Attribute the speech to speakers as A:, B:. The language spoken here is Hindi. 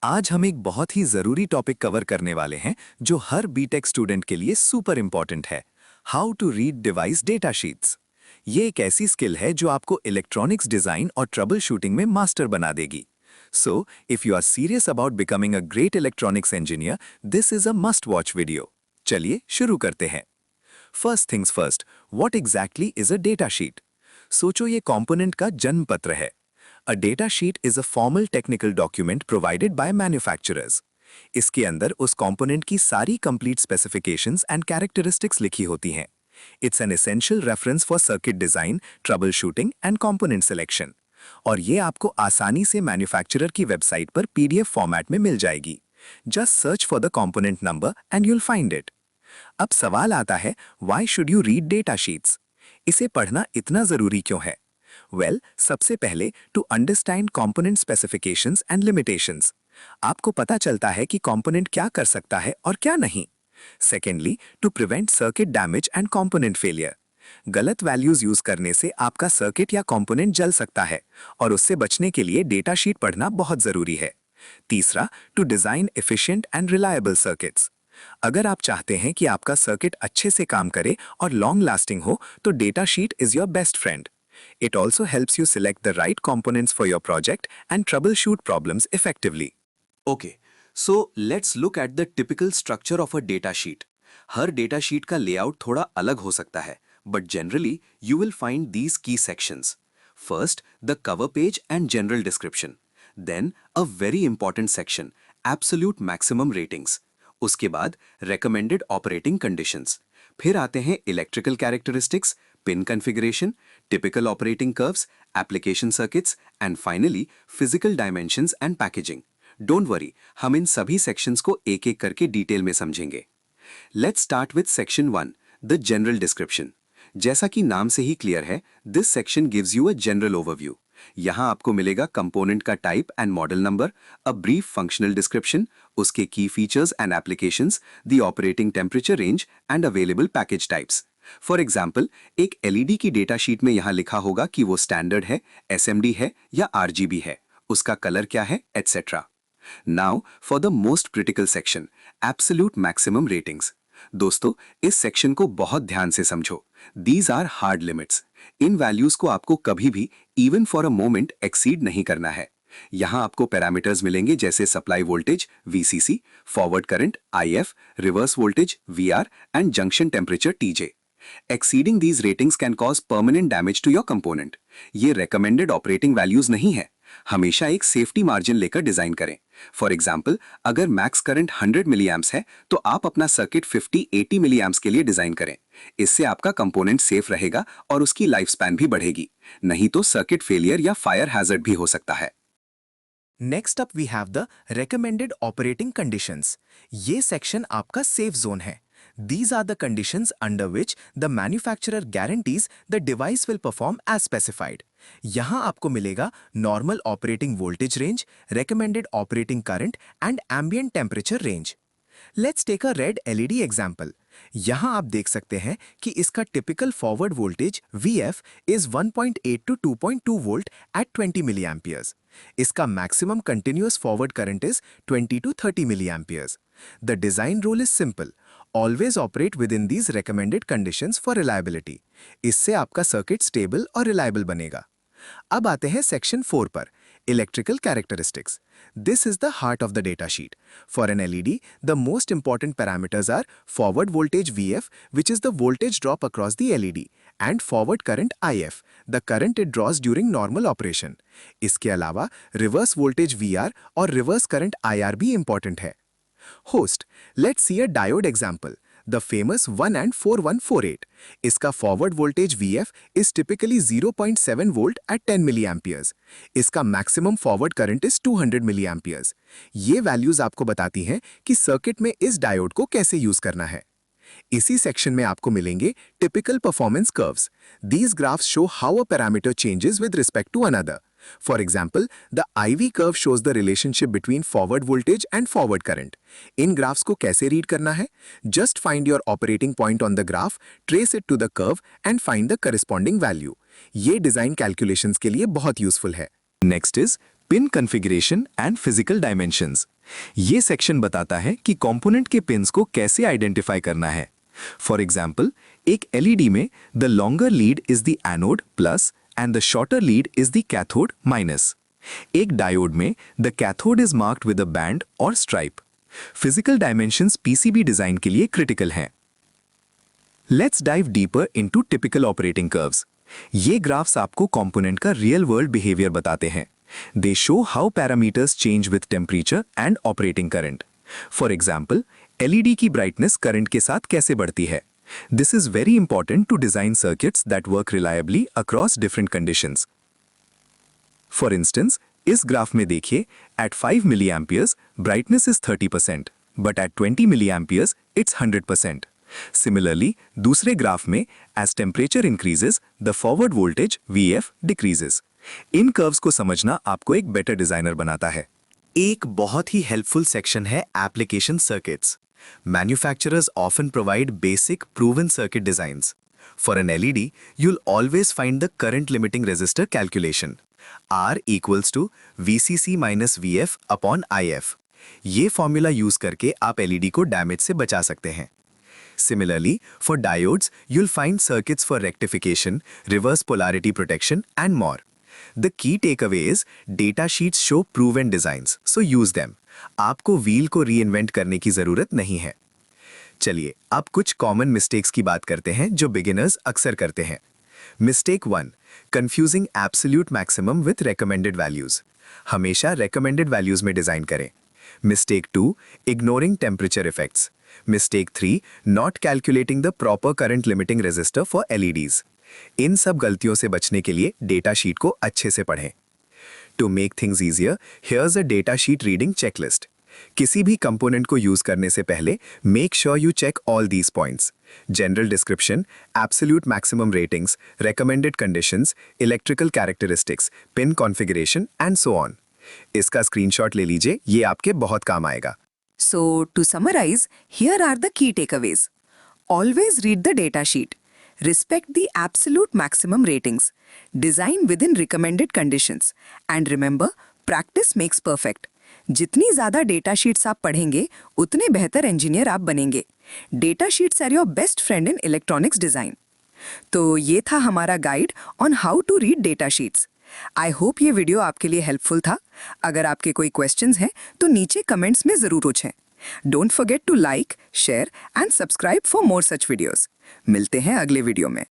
A: आज हम एक बहुत ही जरूरी टॉपिक कवर करने वाले हैं जो हर बीटेक स्टूडेंट के लिए सुपर इंपॉर्टेंट है। How to read device data sheets. ये एक ऐसी स्किल है जो आपको इलेक्ट्रॉनिक्स डिजाइन और ट्रबल शूटिंग में मास्टर बना देगी। So if you are serious about becoming a great electronics engineer, this is a must watch video. चलिए शुरू करते हैं। First things first, what exactly is a data sheet? सोचो ये कंपोनेंट का जन्म पत्र है। A data sheet is a formal technical document provided by manufacturers. इसके अंदर उस कंपोनेंट की सारी कंप्लीट स्पेसिफिकेशंस एंड कैरेक्टरिस्टिक्स लिखी होती हैं। It's an essential reference for circuit design, trouble shooting and component selection. और ये आपको आसानी से मैन्युफैक्चरर की वेबसाइट पर पीडीएफ फॉर्मेट में मिल जाएगी। Just search for the component number and you'll find it. अब सवाल आता है, why should you read data sheets? इसे पढ़ना इतना जरूरी क्यों है? सबसे पहले to understand component specifications and limitations. आपको पता चलता है कि कंपोनेंट क्या कर सकता है और क्या नहीं। Secondly, to prevent circuit damage and component failure. गलत वैल्यूज यूज करने से आपका सर्किट या कंपोनेंट जल सकता है और उससे बचने के लिए डेटा शीट पढ़ना बहुत जरूरी है। तीसरा, to design efficient and reliable circuits. अगर आप चाहते हैं कि आपका सर्किट अच्छे से काम करे और लॉन्ग लास्टिंग हो, तो data sheet is your best friend. It also helps you select the right components for your project and troubleshoot problems effectively.
B: Okay, so let's look at the typical structure of a data sheet. Her data sheet का layout थोड़ा अलग हो सकता है, but generally you will find these key sections. First, the cover page and general description. Then, a very important section, absolute maximum ratings. उसके बाद recommended operating conditions. फिर आते हैं electrical characteristics, pin configuration, typical operating curves, application circuits, and finally physical dimensions and packaging. Don't worry, हम इन सभी sections को एक एक करके डिटेल में समझेंगे। Let's start with section 1, the general description. जैसा कि नाम से ही क्लियर है, this section gives you a general overview. यहाँ आपको मिलेगा कंपोनेंट का type and model number, a brief functional description, उसके की features and applications, the operating temperature range and available package types. For example, एक एलईडी की डेटा शीट में यहाँ लिखा होगा कि वो स्टैंडर्ड है, एसएमडी है या आरजीबी है, उसका कलर क्या है, etcetera. Now for the most critical section, absolute maximum ratings. दोस्तों, इस सेक्शन को बहुत ध्यान से समझो। These are hard limits. इन वैल्यूज को आपको कभी भी even for a moment exceed नहीं करना है। यहां आपको पैरामीटर्स मिलेंगे जैसे supply voltage VCC, forward current IF, reverse voltage VR and junction temperature TJ. Exceeding these ratings can cause permanent damage to your component. ये recommended operating values नहीं है। हमेशा एक सेफ्टी मार्जिन लेकर डिजाइन करें। फॉर एग्जाम्पल, अगर मैक्स करंट 100 मिली एम्प्स है तो आप अपना सर्किट 50-80 मिली एम्प्स के लिए डिजाइन करें। इससे आपका कंपोनेंट सेफ रहेगा और उसकी लाइफ स्पैन भी बढ़ेगी। नहीं तो सर्किट फेलियर या फायर हैजर्ड भी हो सकता है।
A: Next up we have the recommended operating conditions. ये सेक्शन आपका सेफ जोन है। These are the conditions under which the manufacturer guarantees the device will perform as specified. यहाँ आपको मिलेगा normal operating voltage range, recommended operating current and ambient temperature range. Let's take a red LED example. यहाँ आप देख सकते हैं कि इसका typical forward voltage VF is 1.8 to 2.2 volt at 20 milliamperes. इसका maximum continuous forward current is 20 to 30 milliamperes. The design rule is simple. Always operate within these recommended conditions for reliability. इससे आपका सर्किट स्टेबल और रिलायबल बनेगा। अब आते हैं सेक्शन 4 पर, electrical characteristics. This is the heart of the data sheet. For an LED, the most important parameters are forward voltage VF, which is the voltage drop across the LED, and forward current IF, the current it draws during normal operation. इसके अलावा रिवर्स वोल्टेज VR और रिवर्स करंट IR भी इंपॉर्टेंट है। Host, let's see a diode example, the famous 1 and 4148. इसका forward voltage VF is typically 0.7 volt at 10 milliamperes. इसका maximum forward current is 200 milliamperes. ये values आपको बताती हैं कि सर्किट में इस डायोड को कैसे यूज करना है। इसी सेक्शन में आपको मिलेंगे typical performance curves. These graphs show how a parameter changes with respect to another. For example, the IV curve shows the relationship between forward voltage and forward current. In graphs को कैसे रीड करना है? Just find your operating point on the graph, trace it to the curve and find the corresponding value. ये डिजाइन कैलकुलेशंस के लिए बहुत यूजफुल है। Next is pin configuration and physical dimensions. ये सेक्शन बताता है कि कंपोनेंट के पिन्स को कैसे आइडेंटिफाई करना है। फॉर एग्जाम्पल, एक एलईडी में the longer lead is the anode plus and the shorter lead is the cathode minus. एक डायोड में the cathode is marked with a band और stripe. Physical dimensions PCB design के लिए क्रिटिकल हैं। Let's dive deeper into typical operating curves. ये ग्राफ्स आपको कंपोनेंट का रियल वर्ल्ड बिहेवियर बताते हैं। They show how parameters change with temperature and operating current. For example, LED की ब्राइटनेस करंट के साथ कैसे बढ़ती है। This is very important to design circuits that work reliably across different conditions. For instance, इस ग्राफ में देखिए, at 5 milliamperes brightness is 30%, but at 20 milliamperes it's 100%. Similarly, दूसरे ग्राफ में as temperature increases, the forward voltage VF decreases. इन कर्व्स को समझना आपको एक बेटर डिजाइनर बनाता है। एक बहुत ही हेल्पफुल सेक्शन है application circuits. Manufacturers often provide basic proven circuit designs. For an LED, you'll always find the current limiting resistor calculation. R equals to VCC minus VF upon IF. ये फॉर्मूला यूज करके आप LED को डैमेज से बचा सकते हैं। Similarly, for diodes, you'll find circuits for rectification, reverse polarity protection, and more. The key takeaway is data sheets show proven designs, so use them. आपको व्हील को रीइन्वेंट करने की जरूरत नहीं है। चलिए अब कुछ कॉमन मिस्टेक्स की बात करते हैं जो बिगिनर्स अक्सर करते हैं। Mistake 1, confusing absolute maximum with recommended values. हमेशा रेकमेंडेड वैल्यूज में डिजाइन करें। Mistake 2, ignoring temperature effects. Mistake 3, not calculating the proper current limiting resistor for LEDs. इन सब गलतियों से बचने के लिए डेटा शीट को अच्छे से पढ़ें। To make things easier, here's a data sheet reading checklist. किसी भी कंपोनेंट को यूज करने से पहले make sure you check all these points: general description, absolute maximum ratings, recommended conditions, electrical characteristics, pin configuration and so on. इसका स्क्रीनशॉट ले लीजिए, ये आपके बहुत काम आएगा।
C: So, to summarize, here are the key takeaways. Always read the data sheet. Respect the absolute maximum ratings. Design within recommended conditions. And remember, practice makes perfect. जितनी ज़्यादा डेटा शीट्स आप पढ़ेंगे, उतने बेहतर इंजीनियर आप बनेंगे। Data sheets are your best friend in electronics design. तो ये था हमारा guide on how to read data sheets. I hope ये वीडियो आपके लिए हेल्पफुल था। अगर आपके कोई क्वेश्चंस हैं तो नीचे कमेंट्स में ज़रूर पूछें। Don't forget to like, share and subscribe for more such videos. मिलते हैं अगले वीडियो में।